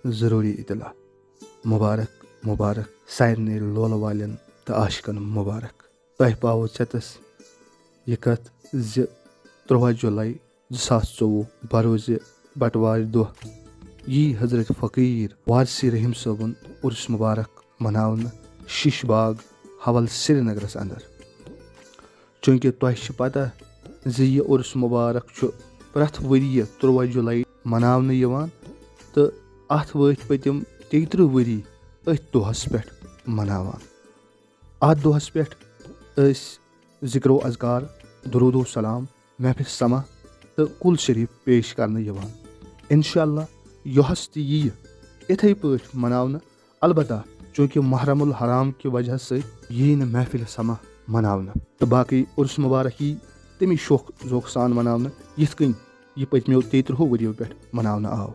ज़रूरी इतला। मुबारक मुबारक सारे लोल वालन तो आशिकन मुबारक। तह पावो चतस यह कथ 13 जुलाई 2024 बरोज़ बटवार दह यी हजरत फ़कीर वारसी रहीम सोबन उर्स मुबारक मनावन शिशबाग हवल श्रीनगरस अंदर। चूंकि तह पता यह उर्स मुबारक प्रथ वरिय 13 जुलाई मनावन यवान तो अथ वत पतिम 33 वरी अथ दोहस पे मनावान। अथ दोहस पे ज़िक्रो अज़कार दुरूदो सलाम महफिल समा तो कुल शरीफ पेश करने यवान। इंशाअल्लाह यहस यी इथे पे मनावन। अलबत्ता चूंकि महरमुल हराम की वजह से यी न महफिल समा मनावन तो बाकी उर्स मुबारक यी तमी शौक सान मनावन यिथ कन यह पतमो 33 वरियो पे मनावन आव।